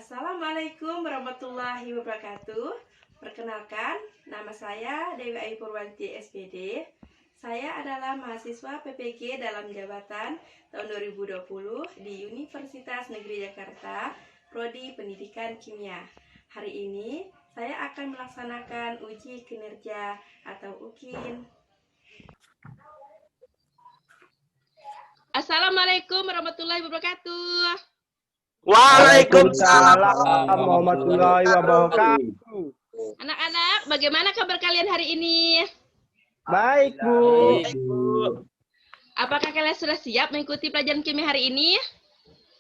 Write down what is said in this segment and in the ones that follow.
Assalamualaikum warahmatullahi wabarakatuh. Perkenalkan, nama saya Dewi Ayu Purwanti SPD. Saya adalah mahasiswa PPG dalam jabatan tahun 2020 di Universitas Negeri Jakarta, Prodi Pendidikan Kimia. Hari ini saya akan melaksanakan uji kinerja atau UKIN. Assalamualaikum warahmatullahi wabarakatuh. Waalaikumsalam warahmatullahi wabarakatuh. Anak-anak, bagaimana kabar kalian hari ini? Baik, Bu. Apakah kalian sudah siap mengikuti pelajaran kimia hari ini?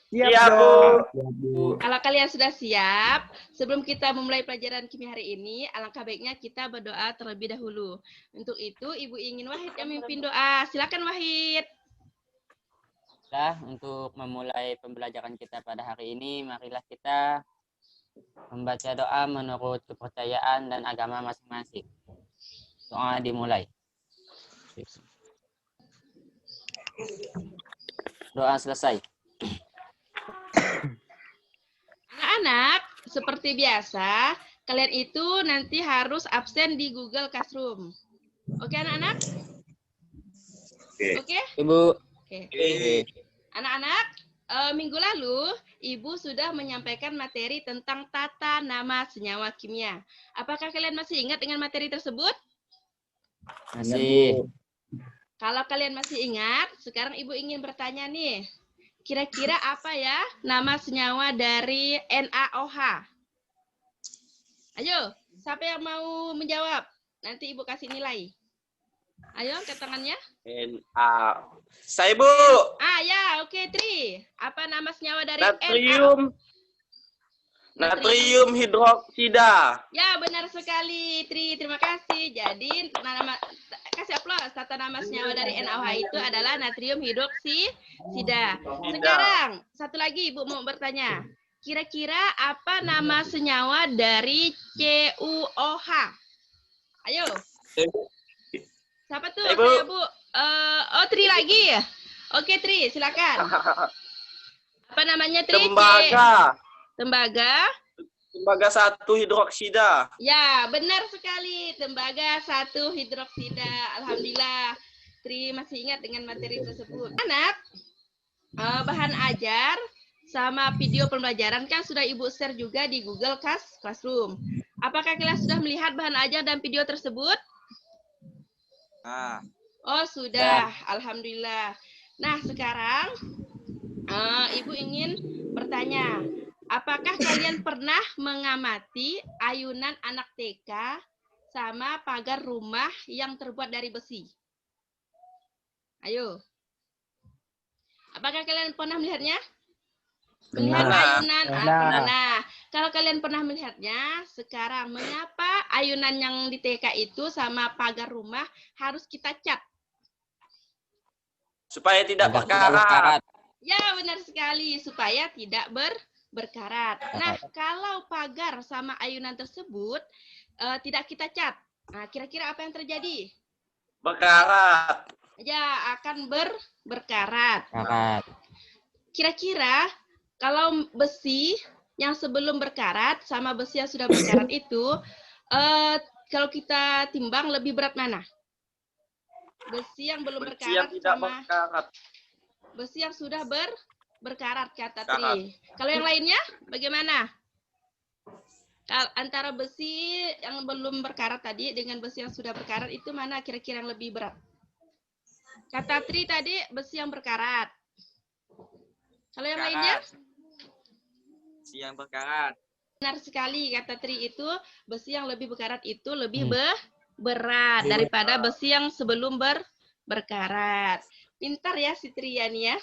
Siap, Bu. Kalau kalian sudah siap, sebelum kita memulai pelajaran kimia hari ini, alangkah baiknya kita berdoa terlebih dahulu. Untuk itu, Ibu ingin Wahid yang memimpin doa. Silakan Wahid. Untuk memulai pembelajaran kita pada hari ini, marilah kita membaca doa menurut kepercayaan dan agama masing-masing. Doa dimulai. Doa selesai. Anak-anak, seperti biasa, kalian itu nanti harus absen di Google Classroom. Oke, anak-anak? Oke? Ibu. Oke. Anak-anak, minggu lalu Ibu sudah menyampaikan materi tentang tata nama senyawa kimia. Apakah kalian masih ingat dengan materi tersebut? Masih. Kalau kalian masih ingat, sekarang Ibu ingin bertanya nih. Kira-kira apa ya nama senyawa dari NaOH? Ayo, siapa yang mau menjawab? Nanti Ibu kasih nilai. Ayo, angkat tangannya. Saya, Bu. Ya, oke, Tri. Apa nama senyawa dari Natrium hidroksida. Ya, benar sekali, Tri. Terima kasih. Jadi, kasih aplaus. Tata nama senyawa dari NaOH itu adalah natrium hidroksida. Sekarang, satu lagi Ibu mau bertanya. Kira-kira apa nama senyawa dari CuOH? Ayo. Siapa tuh? Saya, Bu. Tri lagi. Oke, Tri, silakan. Apa namanya, Tri? Tembaga 1 hidroksida. Ya, benar sekali. Tembaga 1 hidroksida. Alhamdulillah. Tri masih ingat dengan materi tersebut. Anak, bahan ajar sama video pembelajaran kan sudah Ibu share juga di Google Classroom. Apakah kalian sudah melihat bahan ajar dan video tersebut? Oh, sudah. Alhamdulillah. Nah, sekarang Ibu ingin bertanya, apakah kalian pernah mengamati ayunan anak TK sama pagar rumah yang terbuat dari besi? Ayo. Apakah kalian pernah melihatnya? Melihat ayunan? Nah, kalau kalian pernah melihatnya, sekarang mengapa ayunan yang di TK itu sama pagar rumah harus kita cat? Supaya tidak berkarat. Ya, benar sekali. Supaya tidak berkarat. Nah, kalau pagar sama ayunan tersebut tidak kita cat, nah, kira-kira apa yang terjadi? Berkarat. Ya, akan berkarat. Kira-kira kalau besi yang sebelum berkarat sama besi yang sudah berkarat itu, kalau kita timbang lebih berat mana? Besi yang belum berkarat sama besi yang sudah berkarat, kata Tri. Kalau yang lainnya bagaimana? Antara besi yang belum berkarat tadi dengan besi yang sudah berkarat itu mana kira-kira yang lebih berat? Kata Tri tadi besi yang berkarat. Kalau yang lainnya? Besi yang berkarat. Benar sekali, kata Tri itu besi yang lebih berkarat itu lebih berat daripada besi yang sebelum berkarat. Pintar ya si Triani ya.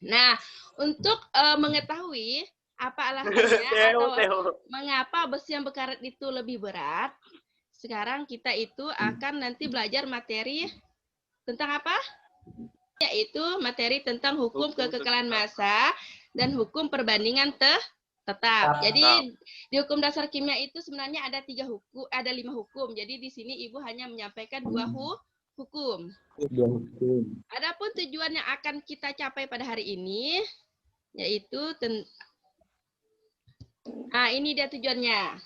Nah, untuk mengetahui apa alasannya atau mengapa besi yang berkarat itu lebih berat, sekarang kita itu akan nanti belajar materi tentang apa? Yaitu materi tentang hukum kekekalan massa dan hukum perbandingan tetap. Jadi di hukum dasar kimia itu sebenarnya ada 5 hukum. Jadi di sini Ibu hanya menyampaikan 2 hukum. Adapun tujuan yang akan kita capai pada hari ini yaitu Nah, ini dia tujuannya.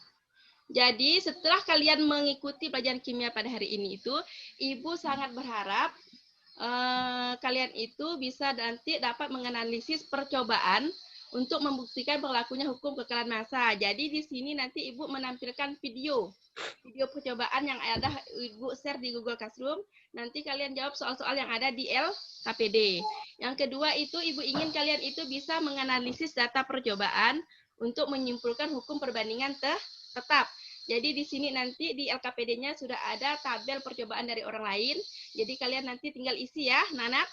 Jadi setelah kalian mengikuti pelajaran kimia pada hari ini itu, Ibu sangat berharap kalian itu bisa nanti dapat menganalisis percobaan untuk membuktikan berlakunya hukum kekerasan massa. Jadi di sini nanti Ibu menampilkan video percobaan yang ada Ibu share di Google Classroom. Nanti kalian jawab soal-soal yang ada di LKPD. Yang kedua itu Ibu ingin kalian itu bisa menganalisis data percobaan untuk menyimpulkan hukum perbandingan tetap. Jadi di sini nanti di LKPD-nya sudah ada tabel percobaan dari orang lain. Jadi kalian nanti tinggal isi ya, anak-anak.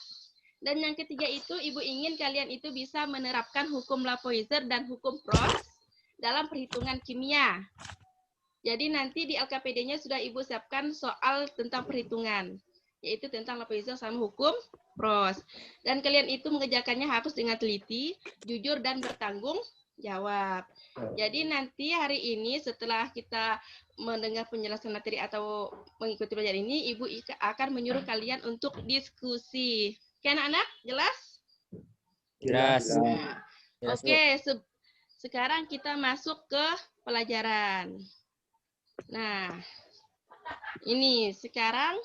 Dan yang ketiga itu Ibu ingin kalian itu bisa menerapkan hukum Lavoisier dan hukum Prost dalam perhitungan kimia. Jadi nanti di LKPD-nya sudah Ibu siapkan soal tentang perhitungan, yaitu tentang Lavoisier sama hukum Prost. Dan kalian itu mengerjakannya harus dengan teliti, jujur, dan bertanggung jawab. Jadi nanti hari ini setelah kita mendengar penjelasan materi atau mengikuti pelajaran ini, Ibu akan menyuruh kalian untuk diskusi. Oke anak-anak, jelas? Jelas. Nah, oke, sekarang kita masuk ke pelajaran. Nah, ini sekarang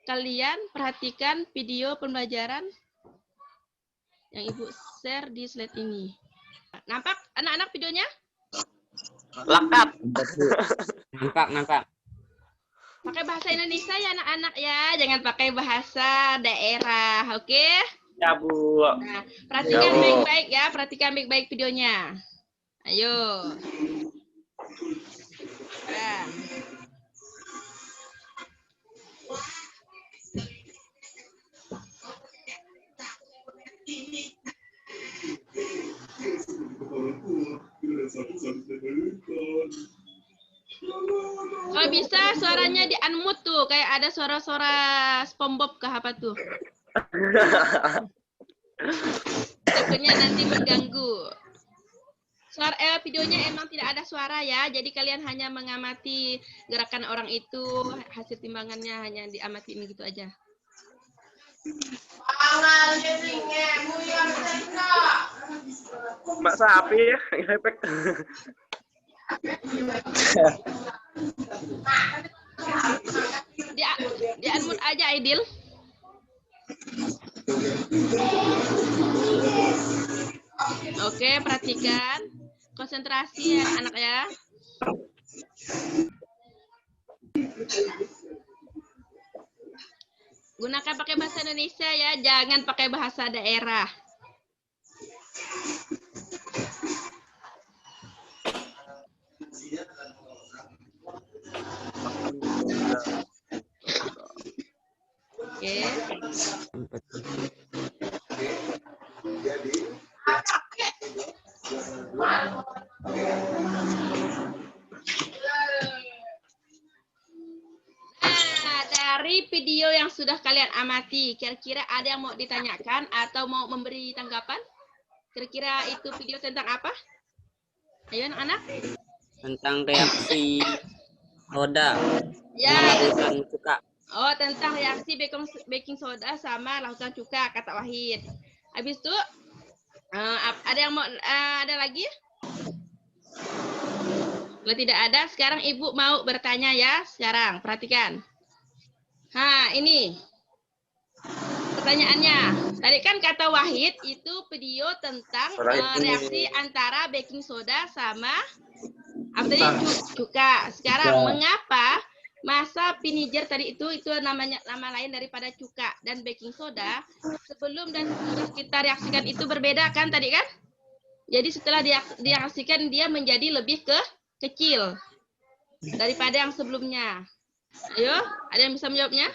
kalian perhatikan video pembelajaran yang Ibu share di slide ini. Nampak anak-anak videonya? Lakat. Nampak. Pakai bahasa Indonesia ya anak-anak ya, jangan pakai bahasa daerah, oke? Ya, Bu. Nah, perhatikan baik-baik ya, perhatikan baik-baik videonya. Ayo. Nah. Kalau bisa suaranya di unmute tuh, kayak ada suara-suara SpongeBob ke apa tuh. Takutnya nanti mengganggu. Videonya emang tidak ada suara ya, jadi kalian hanya mengamati gerakan orang itu, hasil timbangannya hanya diamati ini gitu aja. Mbak sapi ya, efek. Di unmute aja Aidil. Oke, perhatikan. Konsentrasi ya anak ya. Gunakan pakai bahasa Indonesia ya, jangan pakai bahasa daerah. Oke. Nah, dari video yang sudah kalian amati, kira-kira ada yang mau ditanyakan atau mau memberi tanggapan? Kira-kira itu video tentang apa? Ayo anak-anak. Tentang reaksi soda Ya. melakukan cuka. Oh, tentang reaksi baking soda sama larutan cuka, kata Wahid. Habis itu, ada yang mau, ada lagi? Kalau tidak ada, sekarang Ibu mau bertanya ya. Sekarang, perhatikan. Nah, ini pertanyaannya. Tadi kan kata Wahid, itu video tentang reaksi antara baking soda sama apa tadi cuka. Sekarang, mengapa masa vinegar tadi itu nama lain daripada cuka dan baking soda sebelum dan setelah kita reaksikan itu berbeda kan tadi kan? Jadi setelah direaksikan dia menjadi lebih kecil daripada yang sebelumnya. Ayo, ada yang bisa menjawabnya?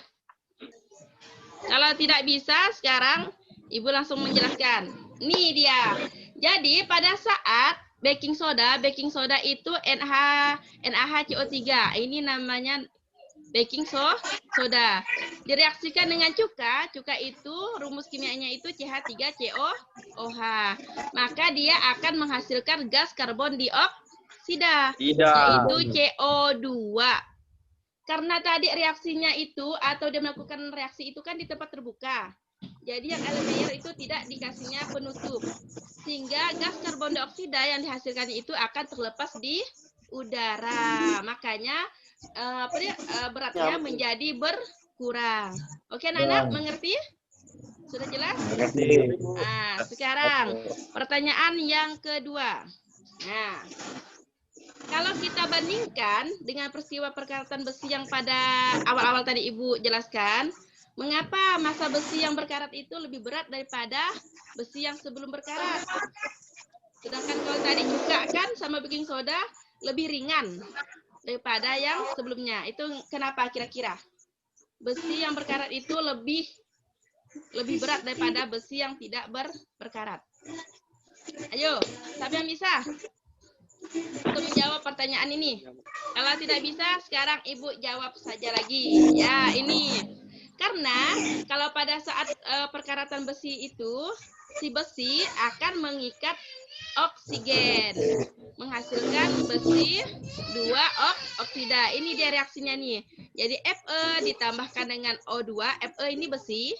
Kalau tidak bisa, sekarang Ibu langsung menjelaskan. Nih dia. Jadi pada saat baking soda itu NaHCO3. Ini namanya baking soda. Direaksikan dengan cuka itu rumus kimianya itu CH3COOH. Maka dia akan menghasilkan gas karbon dioksida, yaitu CO2. Karena tadi reaksinya itu atau dia melakukan reaksi itu kan di tempat terbuka. Jadi yang elemen air itu tidak dikasihnya penutup. Sehingga gas karbon dioksida yang dihasilkan itu akan terlepas di udara. Makanya beratnya menjadi berkurang. Oke, Nana, mengerti? Sudah jelas? Nah, sekarang pertanyaan yang kedua. Nah, kalau kita bandingkan dengan peristiwa perkaratan besi yang pada awal-awal tadi Ibu jelaskan, mengapa massa besi yang berkarat itu lebih berat daripada besi yang sebelum berkarat? Sedangkan kalau tadi cuka kan sama baking soda lebih ringan daripada yang sebelumnya. Itu kenapa kira-kira? Besi yang berkarat itu lebih berat daripada besi yang tidak berkarat. Ayo, siapa yang bisa untuk menjawab pertanyaan ini? Kalau tidak bisa, sekarang Ibu jawab saja lagi. Ya, ini. Karena kalau pada saat perkaratan besi itu, si besi akan mengikat oksigen, menghasilkan besi 2 oksida. Ini dia reaksinya nih. Jadi Fe ditambahkan dengan O2. Fe ini besi,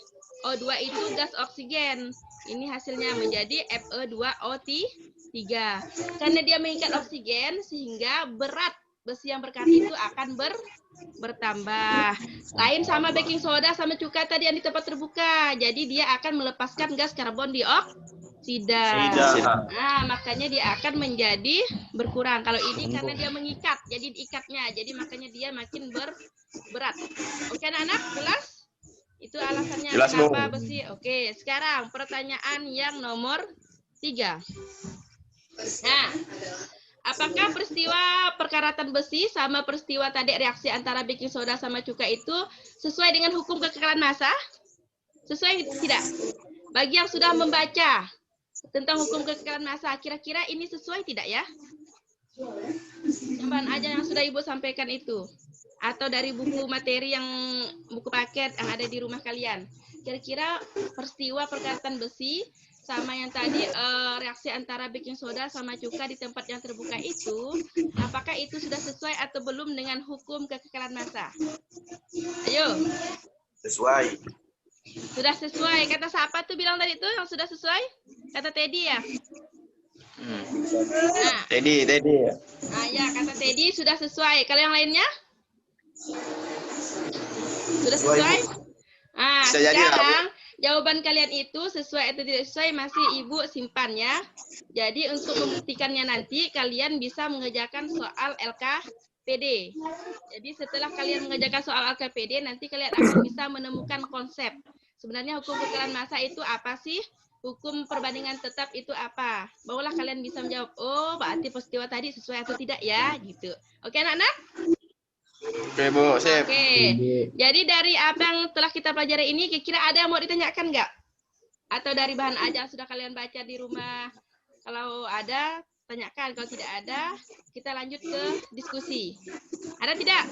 O2 itu gas oksigen. Ini hasilnya menjadi Fe2O3. Karena dia mengikat oksigen, sehingga berat besi yang berkarat itu akan bertambah. Lain sama baking soda sama cuka tadi yang di tempat terbuka. Jadi dia akan melepaskan gas karbon dioksida. Nah, makanya dia akan menjadi berkurang. Kalau ini karena dia mengikat, jadi diikatnya. Jadi makanya dia makin berat. Oke, anak-anak, jelas? Itu alasannya jelas, kenapa besi. Oke, sekarang pertanyaan yang nomor 3. Nah, apakah peristiwa perkaratan besi sama peristiwa tadi reaksi antara baking soda sama cuka itu sesuai dengan hukum kekekalan massa? Sesuai tidak? Bagi yang sudah membaca tentang hukum kekekalan massa, kira-kira ini sesuai tidak ya? Yang aja yang sudah Ibu sampaikan itu. Atau dari buku materi yang buku paket yang ada di rumah kalian. Kira-kira peristiwa perkaratan besi sama yang tadi reaksi antara baking soda sama cuka di tempat yang terbuka itu, apakah itu sudah sesuai atau belum dengan hukum kekekalan massa? Ayo. Sesuai. Sudah sesuai. Kata siapa tuh bilang tadi tuh yang sudah sesuai? Kata Teddy ya? Nah. Teddy. Nah ya, kata Teddy sudah sesuai. Kalau yang lainnya? Sudah sesuai? Nah, sekarang jawaban kalian itu sesuai atau tidak sesuai masih Ibu simpan ya. Jadi untuk membuktikannya nanti kalian bisa mengerjakan soal LKPD. Jadi setelah kalian mengerjakan soal LKPD nanti kalian akan bisa menemukan konsep. Sebenarnya hukum kekekalan massa itu apa sih? Hukum perbandingan tetap itu apa? Barulah kalian bisa menjawab, oh berarti peristiwa tadi sesuai atau tidak ya, gitu. Oke anak-anak? Oke Bu, sip. Oke, jadi dari apa yang telah kita pelajari ini, kira-kira ada yang mau ditanyakan nggak? Atau dari bahan aja yang sudah kalian baca di rumah? Kalau ada, tanyakan. Kalau tidak ada, kita lanjut ke diskusi. Ada tidak?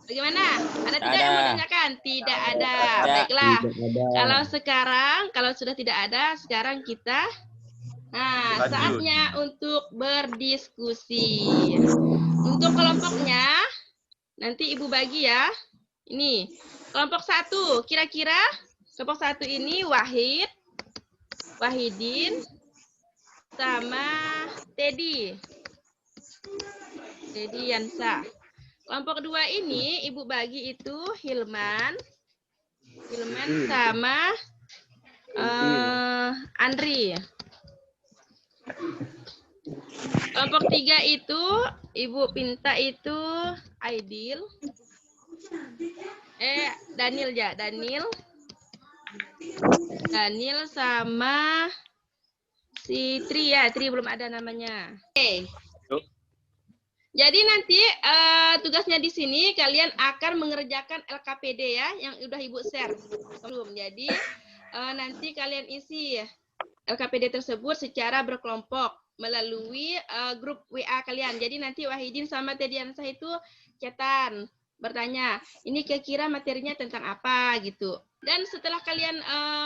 Bagaimana? Ada tidak yang mau ditanyakan? Tidak ada. Baiklah. Kalau sudah tidak ada, sekarang kita saatnya untuk berdiskusi. Untuk kelompoknya, nanti Ibu bagi ya. Ini kelompok 1. Kira-kira kelompok 1 ini Wahidin, sama Teddy Yansa. Kelompok 2 ini Ibu bagi itu Hilman sama Andri. Kelompok 3 itu Ibu pinta itu Aidil. Daniel sama si Tri ya. Tri belum ada namanya. Oke. Jadi nanti tugasnya di sini kalian akan mengerjakan LKPD ya yang udah Ibu share. Jadi nanti kalian isi LKPD tersebut secara berkelompok melalui grup WA kalian. Jadi nanti Wahidin sama Teddy Yansa itu chatan, bertanya, ini kira-kira materinya tentang apa gitu. Dan setelah kalian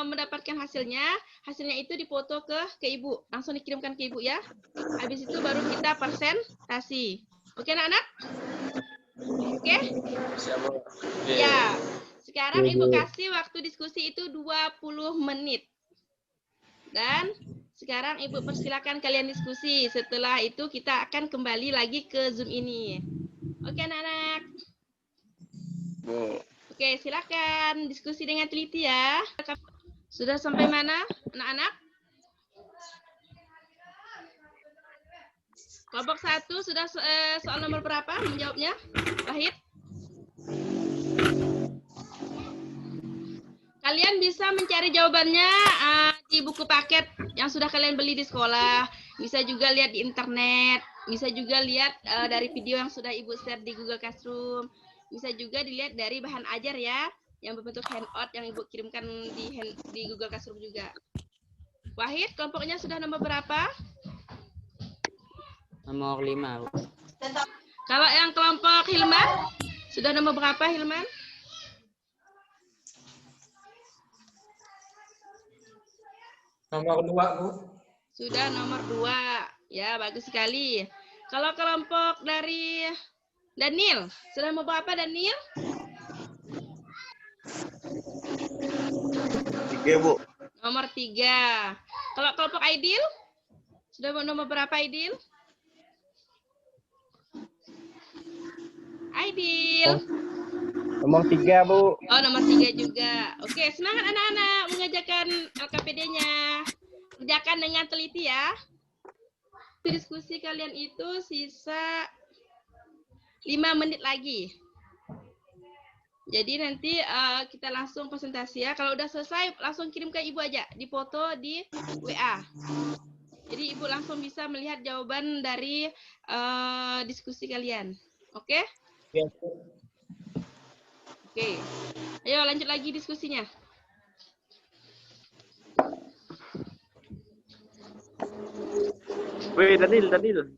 mendapatkan hasilnya itu difoto ke Ibu. Langsung dikirimkan ke Ibu ya. Habis itu baru kita presentasi. Oke anak-anak? Oke? Siap Bu. Ya. Sekarang Ibu kasih waktu diskusi itu 20 menit. Dan sekarang Ibu persilakan kalian diskusi. Setelah itu kita akan kembali lagi ke Zoom ini. Oke anak-anak. Bu. Oke, silakan diskusi dengan teliti ya. Sudah sampai mana anak-anak? Kelompok 1 sudah soal nomor berapa menjawabnya? Wahid? Kalian bisa mencari jawabannya di buku paket yang sudah kalian beli di sekolah. Bisa juga lihat di internet. Bisa juga lihat dari video yang sudah Ibu share di Google Classroom. Bisa juga dilihat dari bahan ajar ya, yang berbentuk handout yang Ibu kirimkan di Google Classroom juga. Wahid, kelompoknya sudah nomor berapa? Nomor 5, Bu. Kalau yang kelompok Hilman, sudah nomor berapa Hilman? Nomor 2, Bu. Sudah nomor 2. Ya, bagus sekali. Kalau kelompok dari Daniel, sudah nomor berapa Daniel? 3, Bu. Nomor 3. Kalau kelompok Aidil, sudah nomor berapa Aidil? Aidil. Nomor 3, Bu. Oh, nomor 3 juga. Oke, semangat anak-anak mengerjakan LKPD-nya. Kerjakan dengan teliti ya. Diskusi kalian itu sisa 5 menit lagi. Jadi nanti kita langsung presentasi ya. Kalau udah selesai, langsung kirim ke Ibu aja. Dipoto di WA. Jadi Ibu langsung bisa melihat jawaban dari diskusi kalian. Oke? Ya, Oke. Ayo lanjut lagi diskusinya. Wih, Daniel.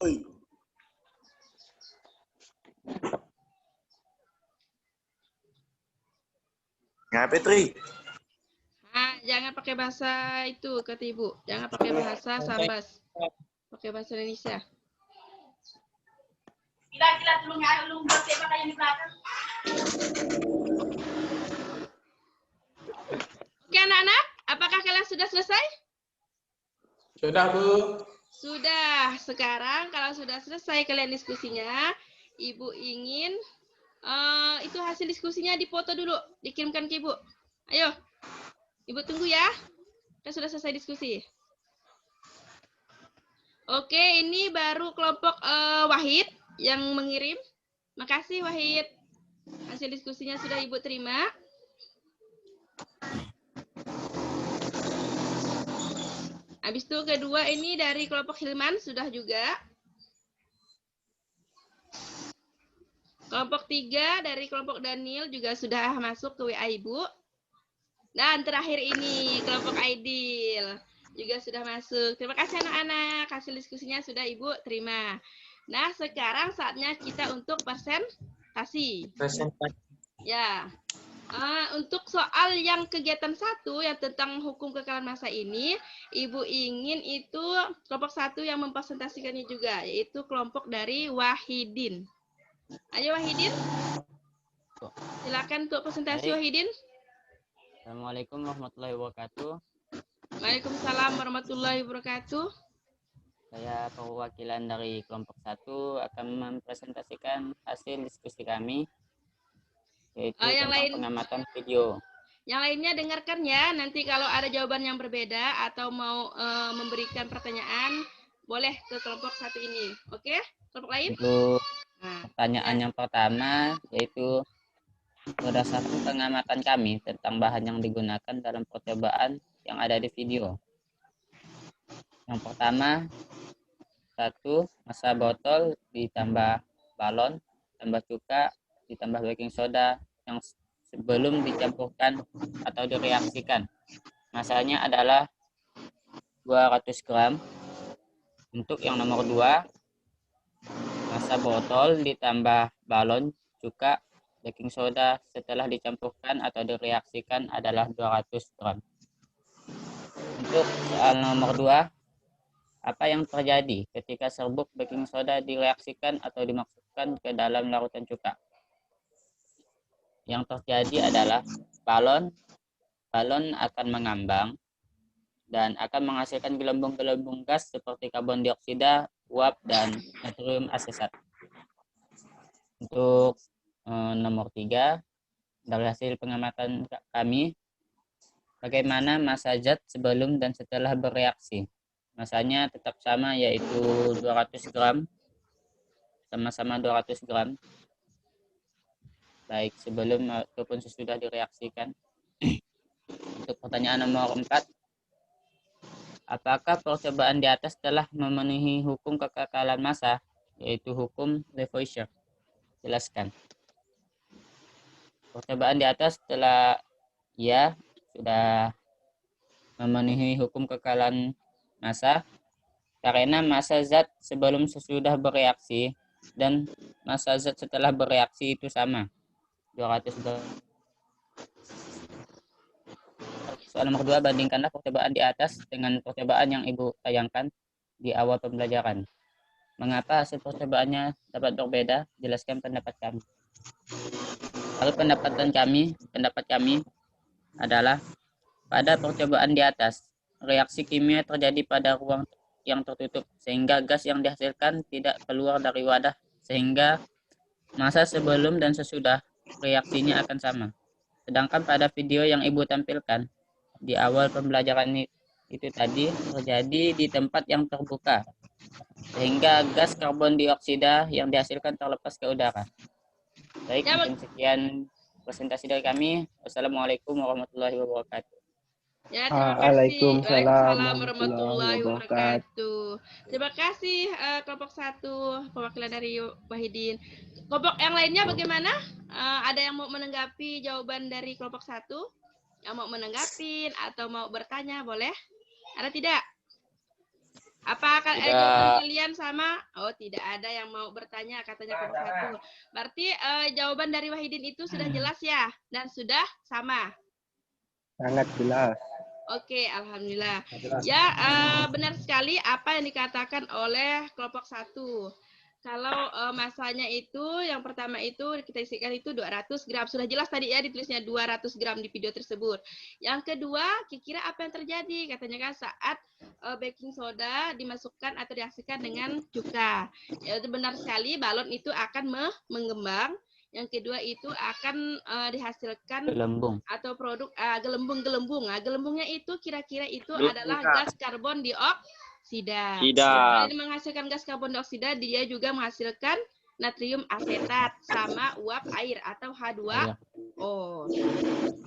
Oi. Ngapa, Tri? Nah, jangan pakai bahasa itu kata Ibu. Jangan pakai bahasa Sambas. Pakai bahasa Indonesia. Gila lu bersih pakai yang di belakang. Oke anak-anak, apakah kalian sudah selesai? sudah, Bu. Sudah. Sekarang kalau sudah selesai kalian diskusinya, Ibu ingin itu hasil diskusinya dipoto dulu, dikirimkan ke Ibu. Ayo, Ibu tunggu ya. Kita sudah selesai diskusi. Oke, ini baru kelompok Wahid yang mengirim. Makasih Wahid. Hasil diskusinya sudah Ibu terima. Habis itu kedua ini dari kelompok Hilman sudah juga. Kelompok 3 dari kelompok Daniel juga sudah masuk ke WA Ibu. Dan terakhir ini kelompok Aidil juga sudah masuk. Terima kasih anak-anak. Hasil diskusinya sudah Ibu terima. Nah, sekarang saatnya kita untuk presentasi. Presentasi. Ya. Untuk soal yang kegiatan 1 yang tentang hukum kekalahan massa ini, Ibu ingin itu kelompok 1 yang mempresentasikannya juga, yaitu kelompok dari Wahidin. Ayo Wahidin. Silakan untuk presentasi Baik. Wahidin. Assalamualaikum warahmatullahi wabarakatuh. Waalaikumsalam warahmatullahi wabarakatuh. Saya perwakilan dari kelompok 1 akan mempresentasikan hasil diskusi kami, yaitu yang tentang lain- pengamatan video. Yang lainnya dengarkan ya, nanti kalau ada jawaban yang berbeda atau mau memberikan pertanyaan, boleh ke kelompok 1 ini. Oke? Kelompok lain? Untuk Nah, pertanyaan yang pertama, yaitu berdasarkan pengamatan kami tentang bahan yang digunakan dalam percobaan yang ada di video. Yang pertama, 1, massa botol ditambah balon, tambah cuka, ditambah baking soda yang sebelum dicampurkan atau direaksikan. Massanya adalah 200 gram. Untuk yang nomor 2, massa botol ditambah balon, cuka, baking soda setelah dicampurkan atau direaksikan adalah 200 gram. Untuk soal nomor 2, Apa yang terjadi ketika serbuk baking soda direaksikan atau dimasukkan ke dalam larutan cuka? Yang terjadi adalah balon akan mengambang dan akan menghasilkan gelembung-gelembung gas seperti karbon dioksida, uap, dan natrium asetat. Untuk nomor 3, dari hasil pengamatan kami, bagaimana massa zat sebelum dan setelah bereaksi? Massanya tetap sama, yaitu 200 gram, sama-sama 200 gram, baik sebelum ataupun sesudah direaksikan. Untuk pertanyaan nomor 4, apakah percobaan di atas telah memenuhi hukum kekekalan massa, yaitu hukum Lavoisier? Jelaskan. Percobaan di atas sudah memenuhi hukum kekekalan massa karena massa zat sebelum sesudah bereaksi dan massa zat setelah bereaksi itu sama, 200 gram. Soal nomor 2, bandingkanlah percobaan di atas dengan percobaan yang Ibu tayangkan di awal pembelajaran. Mengapa hasil percobaannya dapat berbeda? Jelaskan pendapat kami. Lalu pendapat kami adalah pada percobaan di atas, reaksi kimia terjadi pada ruang yang tertutup sehingga gas yang dihasilkan tidak keluar dari wadah, sehingga massa sebelum dan sesudah reaksinya akan sama. Sedangkan pada video yang Ibu tampilkan di awal pembelajaran itu tadi terjadi di tempat yang terbuka, sehingga gas karbon dioksida yang dihasilkan terlepas ke udara. Baik, mungkin sekian presentasi dari kami. Wassalamualaikum warahmatullahi wabarakatuh. Ya, terima kasih. Waalaikumsalam warahmatullahi wabarakatuh. Terima kasih kelompok 1 perwakilan dari Wahidin. Kelompok yang lainnya bagaimana? Ada yang mau menanggapi jawaban dari kelompok 1? Yang mau menanggapi atau mau bertanya boleh? Ada tidak? Apakah jawaban kalian sama? Oh, tidak ada yang mau bertanya katanya kelompok 1. Berarti jawaban dari Wahidin itu sudah jelas ya dan sudah sama. Sangat jelas. Oke, alhamdulillah. Ya, benar sekali apa yang dikatakan oleh kelompok 1. Kalau masanya itu yang pertama itu kita isikan itu 200 gram. Sudah jelas tadi ya ditulisnya 200 gram di video tersebut. Yang kedua, kira-kira apa yang terjadi? Katanya kan saat baking soda dimasukkan atau direaksikan dengan cuka. Ya, itu benar sekali, balon itu akan mengembang. Yang kedua itu akan dihasilkan Gelembung atau produk gelembung-gelembung. Nah, gelembungnya itu kira-kira itu adalah gas karbon dioksida. Selain menghasilkan gas karbon dioksida, dia juga menghasilkan natrium asetat sama uap air atau H2O.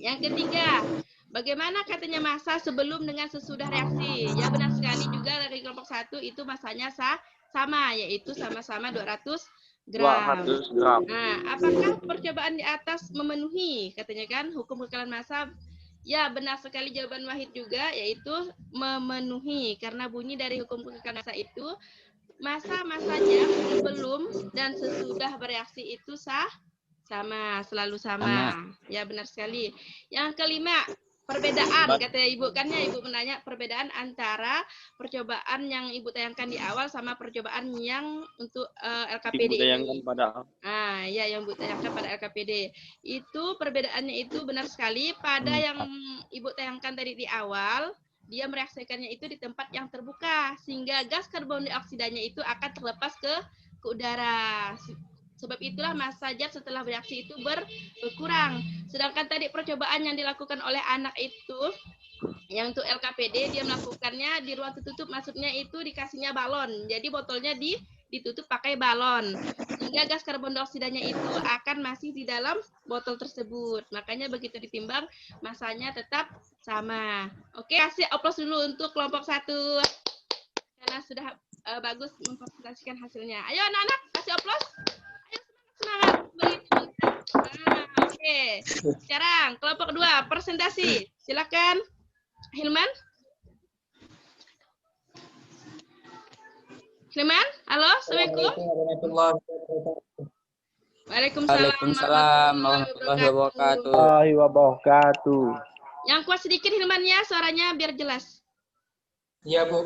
Yang ketiga, bagaimana katanya massa sebelum dengan sesudah reaksi? Ya benar sekali juga dari kelompok 1 itu massanya sama, yaitu sama-sama 200 gram. Nah, apakah percobaan di atas memenuhi katanya kan hukum kekekalan massa? Ya, benar sekali jawaban Wahid juga, yaitu memenuhi karena bunyi dari hukum kekekalan massa itu massa-massanya sebelum dan sesudah bereaksi itu sama, selalu sama. Ya, benar sekali. Yang kelima, perbedaan katanya Ibu kan ya, Ibu menanya perbedaan antara percobaan yang Ibu tayangkan di awal sama percobaan yang untuk LKPD ini. Ya yang Ibu tayangkan pada LKPD. Itu perbedaannya itu benar sekali pada yang Ibu tayangkan tadi di awal, dia mereaksikannya itu di tempat yang terbuka sehingga gas karbon dioksidanya itu akan terlepas ke udara. Sebab itulah massa zat setelah bereaksi itu berkurang. Sedangkan tadi percobaan yang dilakukan oleh anak itu, yang untuk LKPD, dia melakukannya di ruang tertutup, maksudnya itu dikasihnya balon. Jadi botolnya ditutup pakai balon. Sehingga gas karbon dioksidanya itu akan masih di dalam botol tersebut. Makanya begitu ditimbang, massanya tetap sama. Oke, kasih aplaus dulu untuk kelompok 1. Karena sudah bagus mempresentasikan hasilnya. Ayo anak-anak, kasih aplaus. Semangat. Oke. Sekarang kelompok 2 presentasi. Silakan Hilman. Hilman, halo, assalamualaikum. Waalaikumsalam warahmatullahi wabarakatuh. Yang kuat sedikit Hilman ya, suaranya biar jelas. Iya, Bu.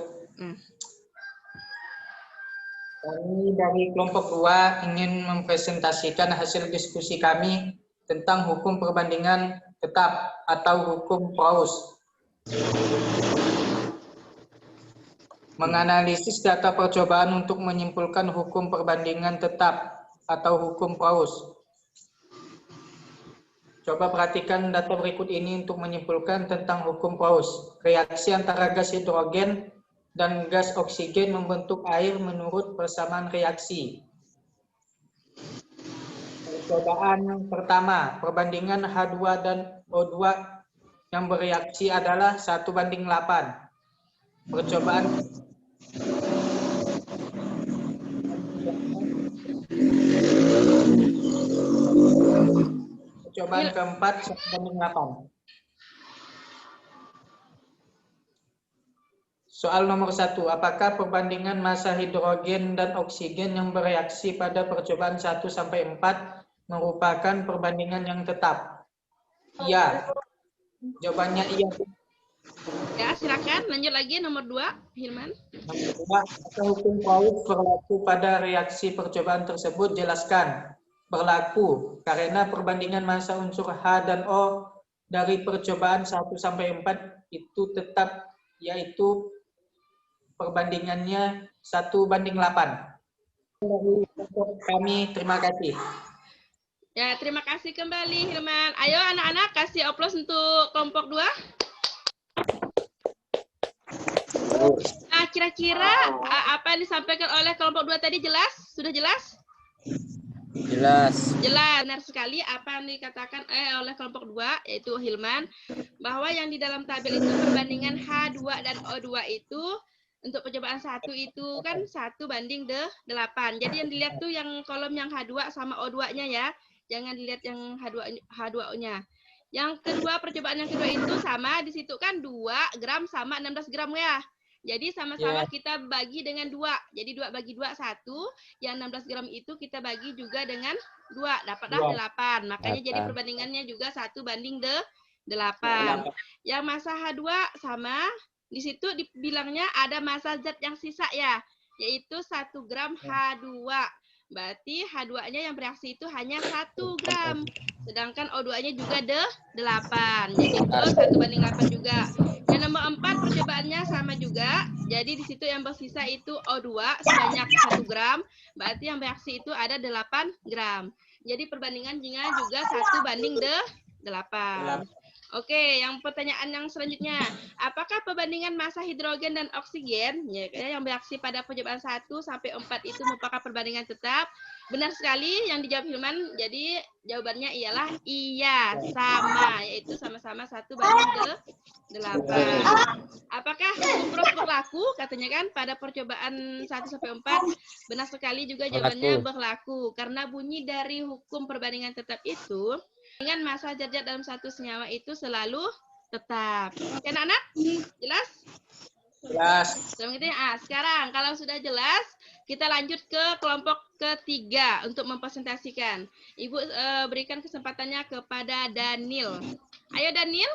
Kami dari kelompok 2 ingin mempresentasikan hasil diskusi kami tentang hukum perbandingan tetap atau hukum Paus. Menganalisis data percobaan untuk menyimpulkan hukum perbandingan tetap atau hukum Paus. Coba perhatikan data berikut ini untuk menyimpulkan tentang hukum Paus. Reaksi antara gas hidrogen dan gas oksigen membentuk air menurut persamaan reaksi. Percobaan pertama, perbandingan H2 dan O2 yang bereaksi adalah 1:8. Percobaan keempat 1:8. Soal nomor 1, apakah perbandingan massa hidrogen dan oksigen yang bereaksi pada percobaan 1-4 merupakan perbandingan yang tetap? Iya. Jawabannya iya. Ya, silakan lanjut lagi nomor 2, Hilman. Nomor 2, apakah hukum Paus berlaku pada reaksi percobaan tersebut? Jelaskan. Berlaku karena perbandingan massa unsur H dan O dari percobaan 1-4 itu tetap, yaitu perbandingannya 1:8. Kami terima kasih. Ya, terima kasih kembali Hilman. Ayo anak-anak kasih aplaus untuk kelompok 2. Nah, kira-kira apa yang disampaikan oleh kelompok 2 tadi jelas? Sudah jelas? Jelas. Jelas, benar sekali apa yang dikatakan oleh kelompok 2, yaitu Hilman, bahwa yang di dalam tabel itu perbandingan H2 dan O2 itu untuk percobaan 1 itu kan 1:8. Jadi yang dilihat tuh yang kolom yang H2 sama O2-nya ya. Jangan dilihat yang H2-nya. Yang kedua, percobaan yang kedua itu sama, di situ kan 2 gram sama 16 gram ya. Jadi sama-sama kita bagi dengan 2. Jadi 2 bagi 2, 1. Yang 16 gram itu kita bagi juga dengan 2. Dapatlah 8. Makanya jadi perbandingannya juga 1:8. Yang massa H2 sama, di situ dibilangnya ada massa zat yang sisa ya, yaitu 1 gram H2. Berarti H2-nya yang bereaksi itu hanya 1 gram. Sedangkan O2-nya juga 8. Jadi itu 1:8 juga. Yang nomor 4 percobaannya sama juga. Jadi di situ yang bersisa itu O2 sebanyak 1 gram. Berarti yang bereaksi itu ada 8 gram. Jadi perbandingannya juga 1:8. Oke, yang pertanyaan yang selanjutnya. Apakah perbandingan massa hidrogen dan oksigen yang bereaksi pada percobaan 1-4 itu merupakan perbandingan tetap? Benar sekali yang dijawab Hilman. Jadi jawabannya ialah iya, sama, yaitu sama-sama 1:8. Apakah hukum Paus berlaku? Katanya kan pada percobaan 1-4. Benar sekali juga jawabannya berlaku. Karena bunyi dari hukum perbandingan tetap itu, dengan massa zat-zat dalam satu senyawa itu selalu tetap. Oke, anak-anak? Jelas? Jelas. Sekarang kalau sudah jelas, kita lanjut ke kelompok ketiga untuk mempresentasikan. Ibu berikan kesempatannya kepada Daniel. Ayo Daniel,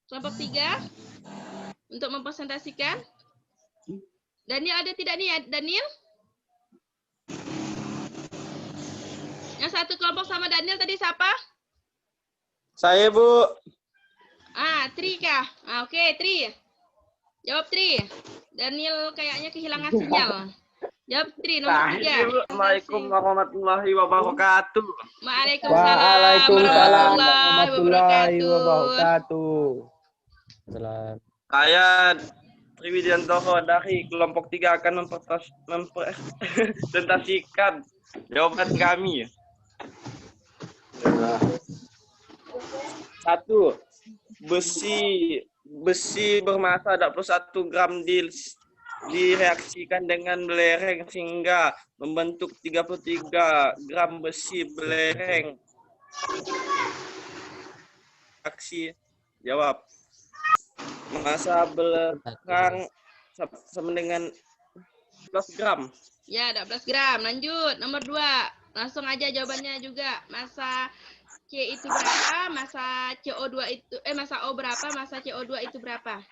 kelompok 3 untuk mempresentasikan. Daniel ada tidak nih, Daniel? Yang satu kelompok sama Daniel tadi siapa? Saya, Bu. Tri kah? Oke, Tri. Jawab Tri. Daniel kayaknya kehilangan sinyal. Jawab Tri, nomor 3. Assalamualaikum warahmatullahi wabarakatuh. Waalaikumsalam warahmatullahi wabarakatuh. Saya Triwidianto dari kelompok 3 akan mempresentasikan jawaban kami. 1. Besi bermassa 21 gram direaksikan dengan belereng sehingga membentuk 33 gram besi belereng. Aksi jawab. Massa belerang sama dengan 12 gram. Ya, 12 gram. Lanjut, nomor 2. Langsung aja jawabannya juga. Massa C itu berapa? Massa CO2 itu massa O berapa? Massa CO2 itu berapa?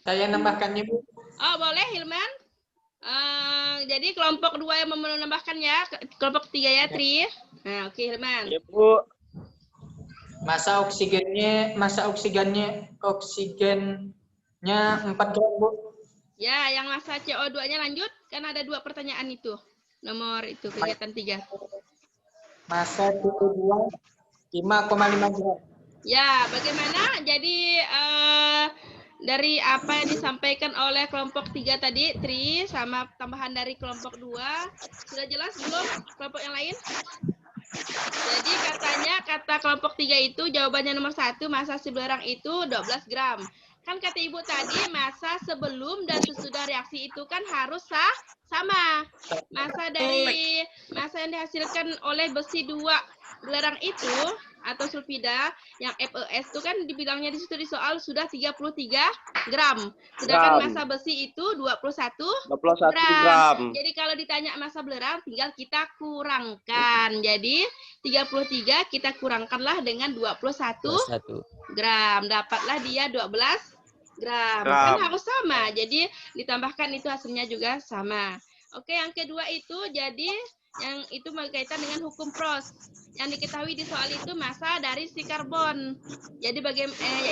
Saya nambahkan, Ibu. Oh, boleh Hilman? Jadi kelompok 2 yang mau menambahkan ya, kelompok 3 ya, Tri. Nah, oke, Herman. Ya, Bu. Masa oksigennya 4 gram, Bu. Ya, yang masa CO2-nya lanjut, kan ada 2 pertanyaan itu. Nomor itu, kegiatan 3. Masa CO2 5,5 gram. Ya, bagaimana? Jadi, dari apa yang disampaikan oleh kelompok 3 tadi, Tri, sama tambahan dari kelompok 2, sudah jelas belum kelompok yang lain? Jadi katanya, kata kelompok 3 itu, jawabannya nomor 1, masa si belerang itu 12 gram. Kan kata Ibu tadi, masa sebelum dan sesudah reaksi itu kan harus sama. Masa yang dihasilkan oleh besi 2 belerang itu, atau sulfida, yang FeS itu kan dibilangnya di situ di soal sudah 33 gram. Sedangkan masa besi itu 21 gram. Jadi kalau ditanya masa belerang, tinggal kita kurangkan. Jadi 33 kita kurangkanlah dengan 21 gram. Dapatlah dia 12 gram. Kan harus sama. Jadi ditambahkan itu hasilnya juga sama. Oke, yang kedua itu jadi yang itu berkaitan dengan hukum Prost. Yang diketahui di soal itu masa dari si karbon. Jadi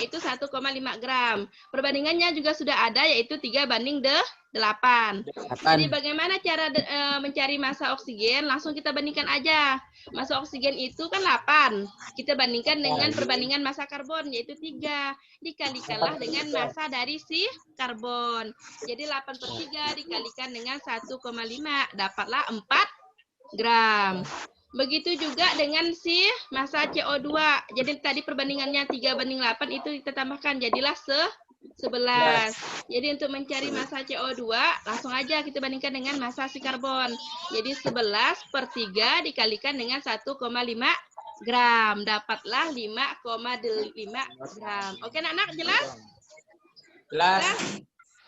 yaitu 1,5 gram. Perbandingannya juga sudah ada yaitu 3:8. Jadi bagaimana cara mencari masa oksigen? Langsung kita bandingkan aja. Masa oksigen itu kan 8. Kita bandingkan dengan perbandingan masa karbon yaitu 3. Dikalikanlah dengan masa dari si karbon. Jadi 8/3 dikalikan dengan 1,5. Dapatlah 4 gram. Begitu juga dengan si masa CO2. Jadi tadi perbandingannya 3:8 itu kita tambahkan jadilah 11. Jadi untuk mencari masa CO2 langsung aja kita bandingkan dengan masa si karbon. Jadi 11/3 dikalikan dengan 1,5 gram. Dapatlah 5,5 gram. Oke anak-anak, jelas? Jelas.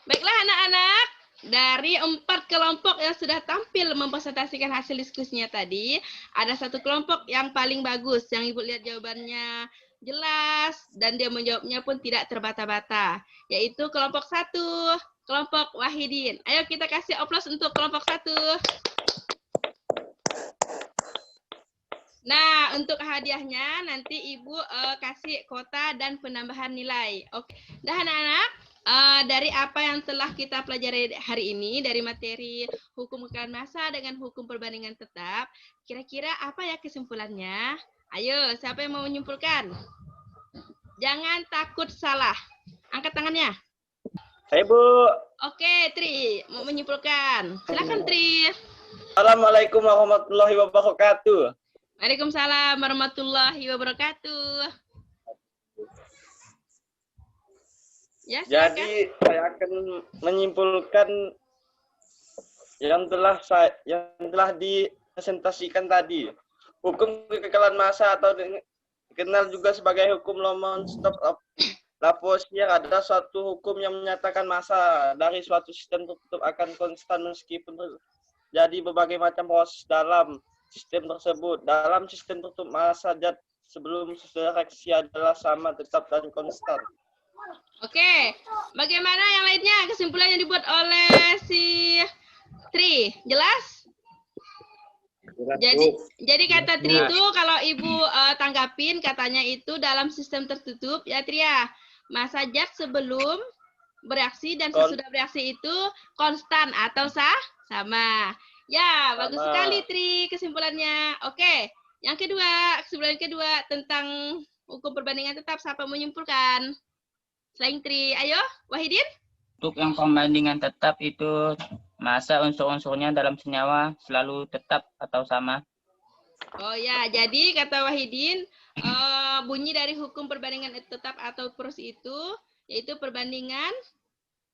Baiklah anak-anak. Dari 4 kelompok yang sudah tampil mempresentasikan hasil diskusinya tadi, ada 1 kelompok yang paling bagus, yang Ibu lihat jawabannya jelas, dan dia menjawabnya pun tidak terbata-bata, yaitu kelompok 1, kelompok Wahidin. Ayo kita kasih aplaus untuk kelompok 1. Nah, untuk hadiahnya nanti Ibu kasih kuota dan penambahan nilai. Oke, dah anak-anak. Dari apa yang telah kita pelajari hari ini, dari materi hukum kekalahan massa dengan hukum perbandingan tetap, kira-kira apa ya kesimpulannya? Ayo, siapa yang mau menyimpulkan? Jangan takut salah. Angkat tangannya. Hai, Bu. Oke, Tri, mau menyimpulkan. Silakan, Tri. Assalamualaikum warahmatullahi wabarakatuh. Waalaikumsalam warahmatullahi wabarakatuh. Ya, jadi saya akan menyimpulkan yang telah dipresentasikan tadi. Hukum kekekalan massa atau dikenal juga sebagai hukum Lavoisier adalah suatu hukum yang menyatakan massa dari suatu sistem tertutup akan konstan meskipun terjadi berbagai macam proses dalam sistem tersebut. Dalam sistem tertutup massa zat sebelum sesudah reaksi adalah sama, tetap dan konstan. Oke, bagaimana yang lainnya kesimpulan yang dibuat oleh si Tri? Jelas? Jadi kata Tri itu kalau Ibu tanggapin katanya itu dalam sistem tertutup ya Tri ya. Masa zat sebelum bereaksi dan sesudah bereaksi itu konstan atau sama. Ya, bagus sekali Tri kesimpulannya. Oke, yang kedua, kesimpulan kedua tentang hukum perbandingan tetap, siapa menyimpulkan? Selain Tri, ayo Wahidin. Untuk yang perbandingan tetap itu massa unsur-unsurnya dalam senyawa selalu tetap atau sama. Oh ya, jadi kata Wahidin, bunyi dari hukum perbandingan tetap atau PRUS itu, yaitu perbandingan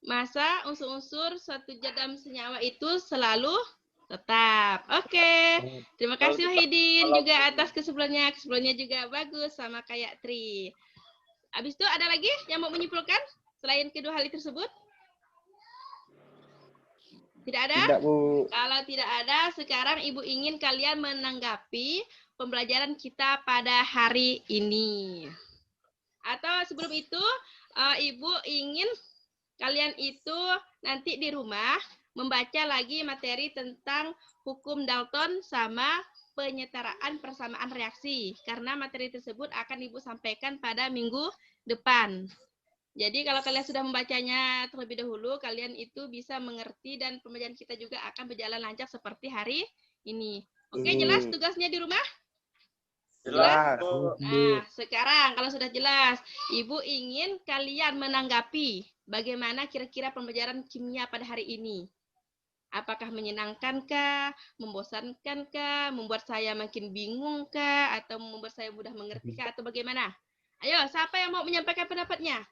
massa unsur-unsur suatu zat dalam senyawa itu selalu tetap. Oke, terima kasih Wahidin juga atas kesimpulannya. Kesimpulannya juga bagus sama kayak Tri. Habis itu ada lagi yang mau menyimpulkan selain kedua hal tersebut? Tidak ada? Tidak, Bu. Kalau tidak ada, sekarang Ibu ingin kalian menanggapi pembelajaran kita pada hari ini. Atau sebelum itu, Ibu ingin kalian itu nanti di rumah membaca lagi materi tentang hukum Dalton sama penyetaraan persamaan reaksi. Karena materi tersebut akan Ibu sampaikan pada minggu depan. Jadi kalau kalian sudah membacanya terlebih dahulu, kalian itu bisa mengerti dan pembelajaran kita juga akan berjalan lancar seperti hari ini. Oke, jelas tugasnya di rumah? Jelas. Nah, sekarang kalau sudah jelas, Ibu ingin kalian menanggapi bagaimana kira-kira pembelajaran kimia pada hari ini. Apakah menyenangkankah, membosankankah, membuat saya makin bingungkah, atau membuat saya mudah mengertikah, atau bagaimana? Ayo, siapa yang mau menyampaikan pendapatnya?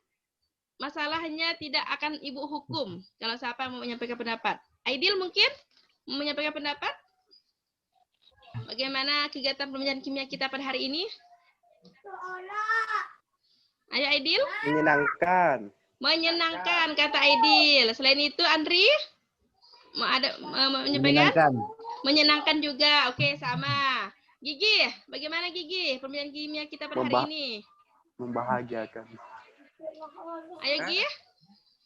Masalahnya tidak akan Ibu hukum kalau siapa yang mau menyampaikan pendapat. Aidil mungkin mau menyampaikan pendapat? Bagaimana kegiatan pembelajaran kimia kita pada hari ini? Ayo Aidil. Menyenangkan. Menyenangkan kata Aidil. Selain itu Andri mau ada mau menyampaikan? Menyenangkan juga. Oke, sama. Gigi, bagaimana Gigi? Pembelajaran kimia kita pada hari ini? Membahagiakan. Ayo Gigi.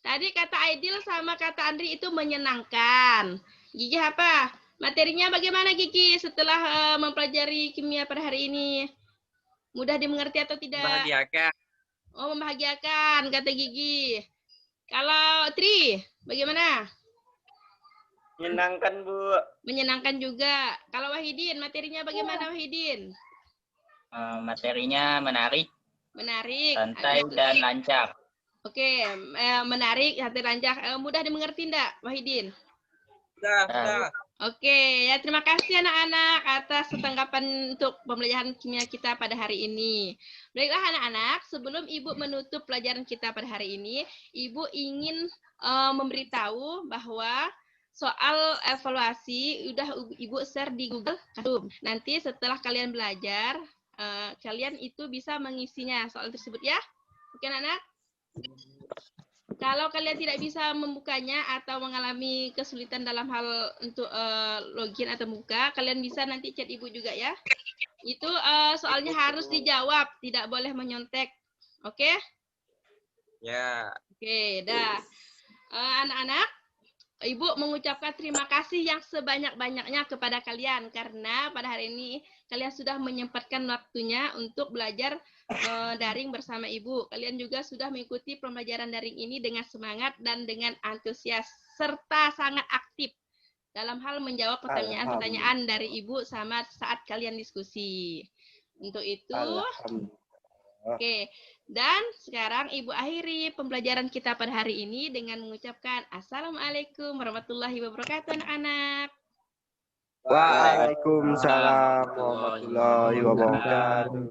Tadi kata Aidil sama kata Andri itu menyenangkan. Gigi apa? Materinya bagaimana Gigi setelah mempelajari kimia pada hari ini? Mudah dimengerti atau tidak? Membahagiakan. Oh, membahagiakan kata Gigi. Kalau Tri, bagaimana? Menyenangkan, Bu. Menyenangkan juga. Kalau Wahidin, materinya bagaimana Wahidin? Materinya menarik, Menarik. santai, dan lancar. Oke, menarik, santai, lancar. Mudah dimengerti enggak, Wahidin? Sudah. Oke, ya terima kasih anak-anak atas tanggapan untuk pembelajaran kimia kita pada hari ini. Baiklah anak-anak, sebelum Ibu menutup pelajaran kita pada hari ini, Ibu ingin memberitahu bahwa soal evaluasi udah Ibu share di Google Classroom. Nanti setelah kalian belajar, kalian itu bisa mengisinya soal tersebut ya. Oke anak-anak? Kalau kalian tidak bisa membukanya atau mengalami kesulitan dalam hal untuk login atau membuka, kalian bisa nanti chat Ibu juga ya. Itu soalnya harus dijawab, tidak boleh menyontek. Oke? Ya. Oke, dah. Anak-anak, Ibu mengucapkan terima kasih yang sebanyak-banyaknya kepada kalian karena pada hari ini kalian sudah menyempatkan waktunya untuk belajar daring bersama Ibu. Kalian juga sudah mengikuti pembelajaran daring ini dengan semangat dan dengan antusias serta sangat aktif dalam hal menjawab pertanyaan-pertanyaan dari Ibu sama saat kalian diskusi. Untuk itu, oke. Dan sekarang Ibu akhiri pembelajaran kita pada hari ini dengan mengucapkan Assalamualaikum warahmatullahi wabarakatuh anak-anak. Waalaikumsalam warahmatullahi wabarakatuh.